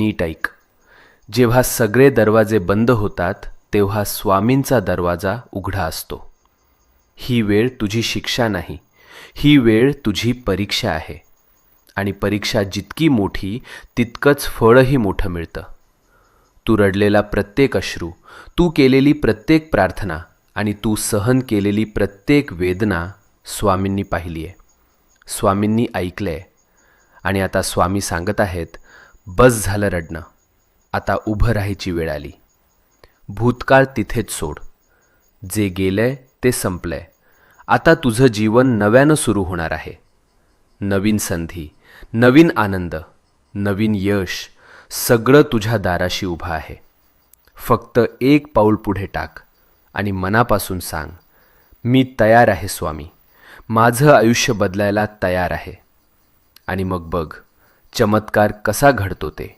नीट ऐक. जेव्हा सगळे दरवाजे बंद होतात तेव्हा स्वामींचा दरवाजा उघडा असतो. ही वेळ तुझी शिक्षा नाही, ही वेळ तुझी परीक्षा आहे. आणि परीक्षा जितकी मोठी तितकंच फळही मोठं मिळतं. तू रडलेला प्रत्येक अश्रू, तू केलेली प्रत्येक प्रार्थना आणि तू सहन केलेली प्रत्येक वेदना स्वामींनी पाहिली आहे, स्वामींनी ऐकलं आहे. आणि आता स्वामी सांगत आहेत, बस झालं रडणं, आता उभं राहायची वेळ आली. भूतकाळ तिथेच सोड. जे गेलंय ते संपलंय. आता तुझं जीवन नव्यानं सुरू होणार आहे. नवीन संधी, नवीन आनंद, नवीन यश, सगळं तुझ्या दाराशी उभं आहे. फक्त एक पाऊल पुढे टाक आणि मनापासून सांग, मी तयार आहे स्वामी, माझं आयुष्य बदलायला तयार आहे. आणि मग बघ चमत्कार कसा घडतो ते.